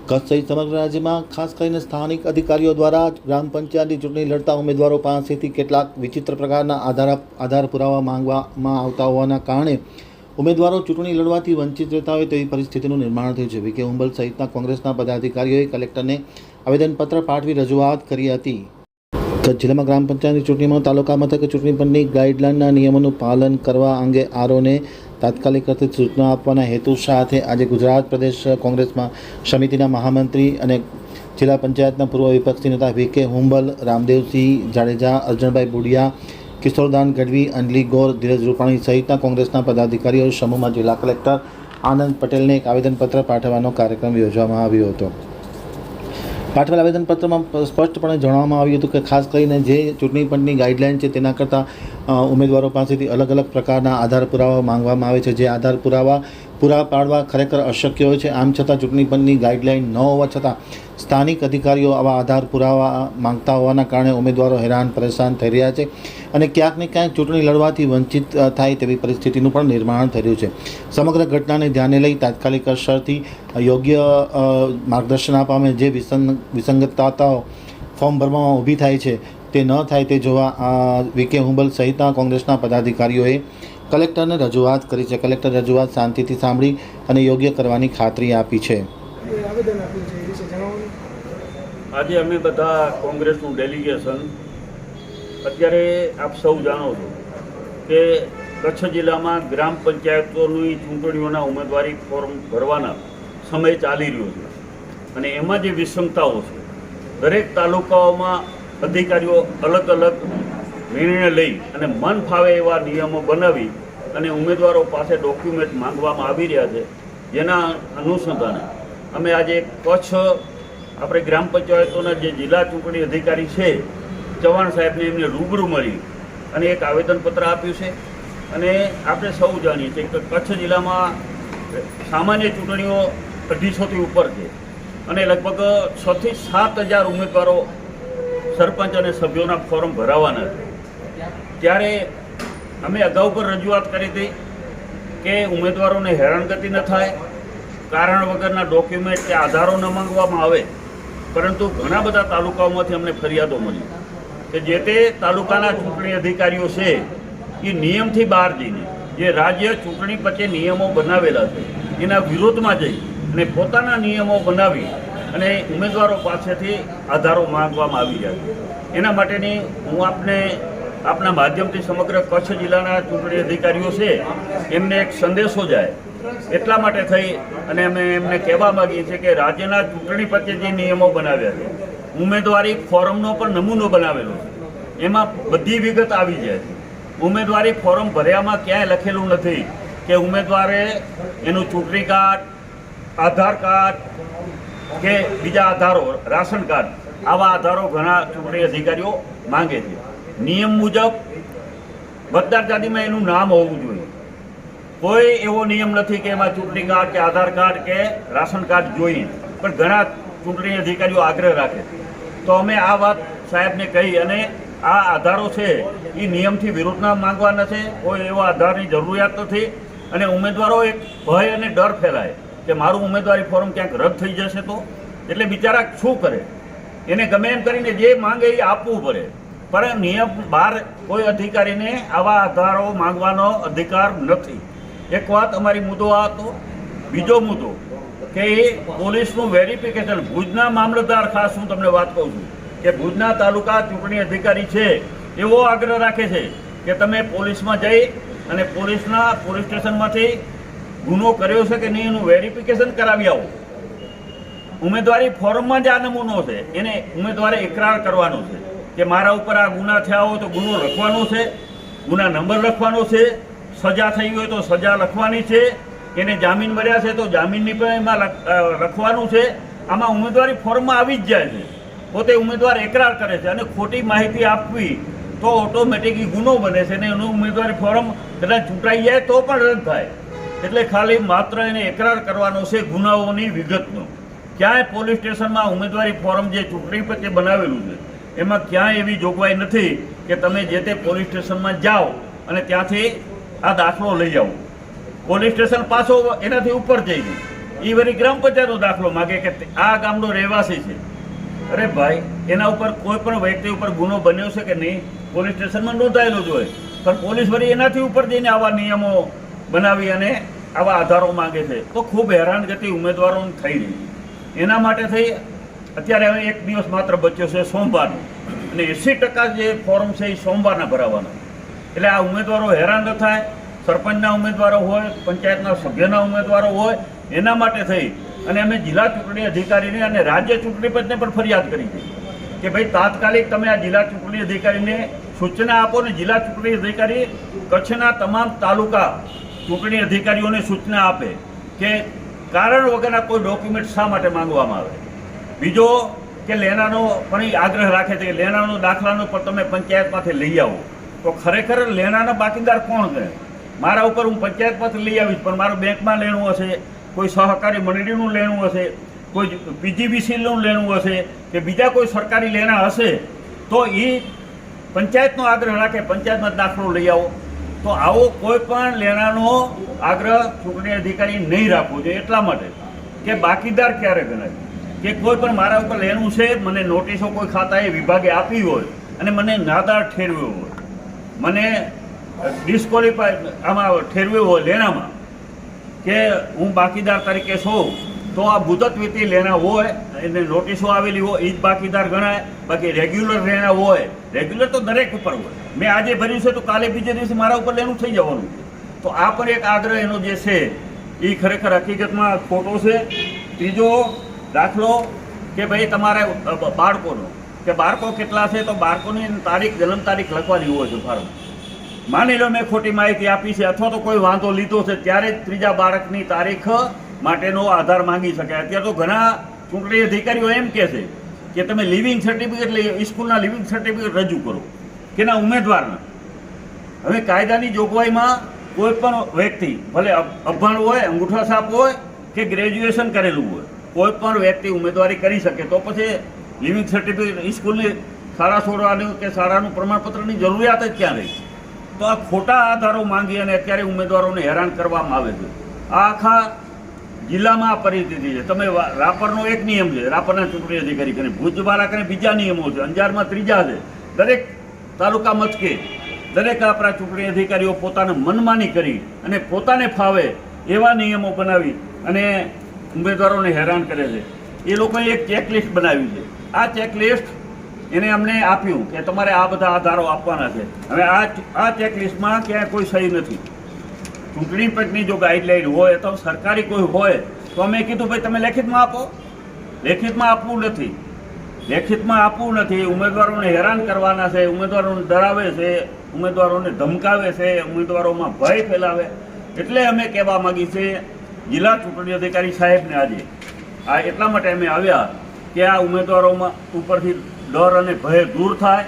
કચ્છ સહિત સમગ્ર રાજ્યમાં ખાસ કરીને સ્થાનિક અધિકારીઓ દ્વારા ગ્રામ પંચાયતની ચૂંટણી લડતા ઉમેદવારો પાસેથી કેટલાક વિચિત્ર પ્રકારના આધાર પુરાવા માંગવામાં આવતા હોવાના કારણે ઉમેદવારો ચૂંટણી લડવાથી વંચિત રહેતા હોય તેવી પરિસ્થિતિનું નિર્માણ થયું છે. વીકે હુંબલ સહિતના કોંગ્રેસના પદાધિકારીઓએ કલેક્ટરને આવેદનપત્ર પાઠવી રજૂઆત કરી હતી. કચ્છ જિલ્લામાં ગ્રામ પંચાયતની ચૂંટણીમાં તાલુકા મથકે ચૂંટણી પંચની ગાઈડલાઇનના નિયમોનું પાલન કરવા અંગે આરઓને તાત્કાલિક અર્થે સૂચના આપવાના હેતુ સાથે આજે ગુજરાત પ્રદેશ કોંગ્રેસમાં સમિતિના મહામંત્રી અને જિલ્લા પંચાયતના પૂર્વ વિપક્ષી નેતા વીકે હુંબલ, રામદેવસિંહ જાડેજા, અર્જણભાઈ બુડિયા, કિશોરદાન ગઢવી, અંજલિ ગોર, ધીરજ રૂપાણી સહિતના કોંગ્રેસના પદાધિકારીઓ સમૂહમાં જિલ્લા કલેક્ટર આનંદ પટેલને એક આવેદનપત્ર પાઠવવાનો કાર્યક્રમ યોજવામાં આવ્યો હતો. પાઠવેલ આવેદનપત્રમાં સ્પષ્ટપણે જણાવવામાં આવ્યું હતું કે ખાસ કરીને જે ચૂંટણી પંચની ગાઈડલાઇન છે તેના કરતાં ઉમેદવારો પાસેથી અલગ અલગ પ્રકારના આધાર પુરાવા માંગવામાં આવે છે. જે આધાર પુરાવા પૂરા પાડવા ખરેખર અશક્ય હોય છે. આમ છતાં ચૂંટણી પંચની ગાઈડલાઇન ન હોવા છતાં સ્થાનિક અધિકારીઓ આવા આધાર પુરાવા માંગતા હોવાના કારણે ઉમેદવારો હેરાન પરેશાન થઈ રહ્યા છે અને ક્યાંક ને ક્યાંક ચૂંટણી લડવાથી વંચિત થાય તેવી પરિસ્થિતિનું પણ નિર્માણ થઈ રહ્યું છે. સમગ્ર ઘટનાને ધ્યાને લઈ તાત્કાલિક અસરથી યોગ્ય માર્ગદર્શન આપવામાં જે વિસંગતતાઓ ફોર્મ ભરવામાં ઊભી થાય છે તે ન થાય તે જોવા વીકે હુંબલ સહિતના કોંગ્રેસના પદાધિકારીઓએ કલેક્ટરને રજૂઆત કરી છે. કલેક્ટર રજૂઆત શાંતિથી સાંભળી અને યોગ્ય કરવાની ખાતરી આપી છે. આજે અમે બધા કોંગ્રેસનું ડેલિગેશન અત્યારે આપ સૌ જાણો છો કે કચ્છ જિલ્લામાં ગ્રામ પંચાયતોની ચૂંટણીઓના ઉમેદવારી ફોર્મ ભરવાના સમય ચાલી રહ્યો છે અને એમાં જે વિષમતાઓ છે દરેક તાલુકાઓમાં અધિકારીઓ અલગ અલગ નિર્ણય લઈ અને મન ફાવે એવા નિયમો બનાવી અને ઉમેદવારો પાસે ડોક્યુમેન્ટ માંગવામાં આવી રહ્યા છે. જેના અનુસંધાને અમે આજે કચ્છ આપણે ગ્રામ પંચાયતોના જે જિલ્લા ચૂંટણી અધિકારી છે ચૌહાણ સાહેબને એમને રૂબરૂ મળી અને એક આવેદનપત્ર આપ્યું છે. અને આપણે સૌ જાણીએ છીએ કે કચ્છ જિલ્લામાં સામાન્ય ચૂંટણીઓ 250થી ઉપર છે અને લગભગ 6 થી 7 હજાર ઉમેદવારો સરપંચ અને સભ્યોના ફોર્મ ભરાવાના છે. ત્યારે અમે અગાઉ પર રજૂઆત કરી હતી કે ઉમેદવારોને હેરાનગતિ ન થાય, કારણ વગરના ડોક્યુમેન્ટ કે આધારો ન માંગવામાં આવે. પરંતુ ઘણા બધા તાલુકાઓમાંથી અમને ફરિયાદો મળી કે જે તે તાલુકાના ચૂંટણી અધિકારીઓ છે એ નિયમથી બહાર જઈને જે રાજ્ય ચૂંટણી પંચે નિયમો બનાવેલા છે એના વિરોધમાં જઈ અને પોતાના નિયમો બનાવી અને ઉમેદવારો પાસેથી આધારો માંગવામાં આવી રહ્યા છે. એના માટેની હું આપના માધ્યમથી સમગ્ર કચ્છ જિલ્લાના ચૂંટણી અધિકારીઓ છે એમને એક સંદેશો જાય એટલા માટે થઈ અને અમે એમને કહેવા માગીએ છીએ કે રાજ્યના ચૂંટણી પંચે જે નિયમો બનાવ્યા છે ઉમેદવારી ફોર્મનો પણ નમૂનો બનાવેલો છે, એમાં બધી વિગત આવી જાય છે. ઉમેદવારી ફોર્મ ભર્યામાં ક્યાંય લખેલું નથી કે ઉમેદવારે એનું ચૂંટણી કાર્ડ, આધાર કાર્ડ કે બીજા આધારો, રાશન કાર્ડ, આવા આધારો ઘણા ચૂંટણી અધિકારીઓ માંગે છે. નિયમ મુજબ મતદાર યાદીમાં એનું નામ હોવું જોઈએ. કોઈ એવો નિયમ નથી કે એમાં ચૂંટણી કાર્ડ કે આધાર કાર્ડ કે રાશન કાર્ડ જોઈએ, પણ ઘણા ચૂંટણી અધિકારીઓ આગ્રહ રાખે. તો અમે આ વાત સાહેબને કહી અને આ આધારો છે એ નિયમથી વિરુદ્ધના માંગવાના છે. કોઈ એવો આધારની જરૂરિયાત નથી અને ઉમેદવારો એક ભય અને ડર ફેલાય કે મારું ઉમેદવારી ફોર્મ ક્યાંક રદ થઈ જશે તો એટલે બિચારા શું કરે, એને ગમે એમ કરીને જે માંગે એ આપવું પડે. પણ નિયમ બહાર કોઈ અધિકારીને આવા આધારો માંગવાનો અધિકાર નથી. એક વાત અમારી મુદ્દો આ હતો. બીજો મુદ્દો કે પોલીસનું વેરિફિકેશન, ભુજના મામલતદાર, ખાસ હું તમને વાત કહું છું કે ભુજના તાલુકા ચૂંટણી અધિકારી છે એવો આગ્રહ રાખે છે કે તમે પોલીસમાં જઈ અને પોલીસ સ્ટેશનમાંથી ગુનો કર્યો છે કે નહીં એનું વેરિફિકેશન કરાવી આવો. ઉમેદવારી ફોર્મમાં જ આ નમૂનો છે, એને ઉમેદવારે ઇકરાર કરવાનો છે કે મારા ઉપર આ ગુના થયા હોય તો ગુનો લખવાનો છે, ગુના નંબર લખવાનો છે, સજા થઈ હોય તો સજા લખવાની છે, એને જામીન મળ્યા છે તો જામીનની પણ એમાં લખવાનું છે. આમાં ઉમેદવારી ફોર્મમાં આવી જ જાય છે. પોતે ઉમેદવાર એકરાર કરે છે અને ખોટી માહિતી આપવી તો ઓટોમેટિક ગુનો બને છે અને એનું ઉમેદવારી ફોર્મ કદાચ ચૂંટાઈ જાય તો પણ રદ થાય. એટલે ખાલી માત્ર એને એકરાર કરવાનો છે ગુનાઓની વિગતનો. ક્યાંય પોલીસ સ્ટેશનમાં ઉમેદવારી ફોર્મ જે ચૂંટણી પંચે બનાવેલું છે એમાં ક્યાંય એવી જોગવાઈ નથી કે તમે જે તે પોલીસ સ્ટેશનમાં જાઓ અને ત્યાંથી આ દાખલો લઈ જાઓ. પોલીસ સ્ટેશન પાછો એનાથી ઉપર જઈ ગયું એ વળી ગ્રામ પંચાયતનો દાખલો માગે કે આ ગામનો રહેવાસી છે. અરે ભાઈ, એના ઉપર કોઈ પણ વ્યક્તિ ઉપર ગુનો બન્યો છે કે નહીં, પોલીસ સ્ટેશનમાં નોંધાયેલો જ હોય, પણ પોલીસ વળી એનાથી ઉપર જઈને આવા નિયમો બનાવી અને આવા આધારો માગે છે, તો ખૂબ હેરાનગતિ ઉમેદવારોને થઈ રહી છે. એના માટે થઈ અત્યારે હવે એક દિવસ માત્ર બચ્યો છે સોમવારનો, અને 80% જે ફોર્મ છે એ સોમવારના ભરાવાના. એટલે આ ઉમેદવારો હેરાન ન થાય, સરપંચના ઉમેદવારો હોય, પંચાયતના સભ્યના ઉમેદવારો હોય, એના માટે થઈ અને અમે જિલ્લા ચૂંટણી અધિકારીને અને રાજ્ય ચૂંટણી પંચને પણ ફરિયાદ કરી છે કે ભાઈ તાત્કાલિક તમે આ જિલ્લા ચૂંટણી અધિકારીને સૂચના આપો ને જિલ્લા ચૂંટણી અધિકારી કચ્છના તમામ તાલુકા ચૂંટણી અધિકારીઓને સૂચના આપે કે કારણ વગરના કોઈ ડોક્યુમેન્ટ શા માટે માંગવામાં આવે. બીજો કે લેનાનો પણ આગ્રહ રાખે છે કે લેનાનો દાખલાનો પણ તમે પંચાયતમાંથી લઈ આવો. તો ખરેખર લેનાના બાકીદાર કોણ છે? મારા ઉપર હું પંચાયતમાંથી લઈ આવીશ, પણ મારું બેંકમાં લેણું હશે, કોઈ સહકારી મંડળીનું લેણું હશે, કોઈ પીજીવીસીનું લેણું હશે કે બીજા કોઈ સરકારી લેણા હશે, તો એ પંચાયતનો આગ્રહ રાખે પંચાયતમાં દાખલો લઈ આવો. તો આવો કોઈ પણ લેણાનો આગ્રહ ચૂંટણી અધિકારી નહીં રાખવો જોઈએ, એટલા માટે કે બાકીદાર ક્યારે ગણાય કે કોઈ પણ મારા ઉપર લેણું છે, મને નોટિસો કોઈ ખાતાએ વિભાગે આપી હોય અને મને નાદાર ઠેરવ્યો હોય, મને ડિસ્કોલિફાય આમાં ઠેરવ્યો હોય લેણામાં કે હું બાકીદાર તરીકે છું, તો આ મુદતવીતી લેણા હોય એને નોટિસો આવેલી હોય એ જ બાકીદાર ગણાય. બાકી રેગ્યુલર લેણા હોય, રેગ્યુલર તો દરેક ઉપર હોય, મેં આજે ભર્યું છે તો કાલે બીજે દિવસે મારા ઉપર લેણું થઈ જવાનું. તો આ પણ એક આગ્રહ એનો જે છે એ ખરેખર હકીકતમાં ખોટો છે. ત્રીજો દાખલો કે ભાઈ તમારે બાળકોનો કે બાળકો કેટલા છે, તો બાળકોની તારીખ જન્મ તારીખ લખવાની હોય છે ફાર્મ. માની લો મેં ખોટી માહિતી આપી છે અથવા તો કોઈ વાંધો લીધો છે, ત્યારે જ ત્રીજા બાળકની તારીખ માટેનો આધાર માંગી શકાય. અત્યારે તો ઘણા ચૂંટણી અધિકારીઓ એમ કહે છે કે તમે લિવિંગ સર્ટિફિકેટ લઈ સ્કૂલના લિવિંગ સર્ટિફિકેટ રજૂ કરો કે ના ઉમેદવારના. હવે કાયદાની જોગવાઈમાં કોઈ પણ વ્યક્તિ ભલે અભણ હોય, અંગૂઠા છાપ હોય કે ગ્રેજ્યુએશન કરેલું હોય, કોઈ પણ વ્યક્તિ ઉમેદવારી કરી શકે. તો પછી લિવિંગ સર્ટિફિકેટ સ્કૂલની શાળા છોડવાનું કે શાળાનું પ્રમાણપત્રની જરૂરિયાત જ ક્યાં રહી? તો આ ખોટા આધારો માંગી અને અત્યારે ઉમેદવારોને હેરાન કરવામાં આવે છે. આ આખા જિલ્લામાં આ પરિસ્થિતિ છે. તમે રાપરનો એક નિયમ છે, રાપરના ચૂંટણી અધિકારી કરીને, ભુજવાળા કરીને બીજા નિયમો છે, અંજારમાં ત્રીજા છે. દરેક તાલુકા મથકે દરેક આપણા ચૂંટણી અધિકારીઓ પોતાને મનમાની કરી અને પોતાને ફાવે એવા નિયમો બનાવી અને ઉમેદવારોને હેરાન કરે છે. એ લોકોએ એક ચેકલિસ્ટ બનાવી છે. આ ચેકલિસ્ટ એને અમને આપ્યું કે તમારે આ બધા આધારો આપવાના છે. હવે આ ચેકલિસ્ટમાં ક્યાંય કોઈ સહી નથી. ચૂંટણી પંચની જો ગાઈડલાઈન હોય તો સરકારી કોઈ હોય તો અમે કીધું ભાઈ તમે લેખિતમાં આપો. લેખિતમાં આપવું નથી, લેખિતમાં આપવું નથી. ઉમેદવારોને હેરાન કરવાના છે, ઉમેદવારોને ડરાવે છે, ઉમેદવારોને ધમકાવે છે, ઉમેદવારોમાં ભય ફેલાવે. એટલે અમે કહેવા માગીએ છીએ જિલ્લા ચૂંટણી અધિકારી સાહેબને આજે આ એટલા માટે અમે આવ્યા કે આ ઉમેદવારોમાં ઉપરથી ડર અને ભય દૂર થાય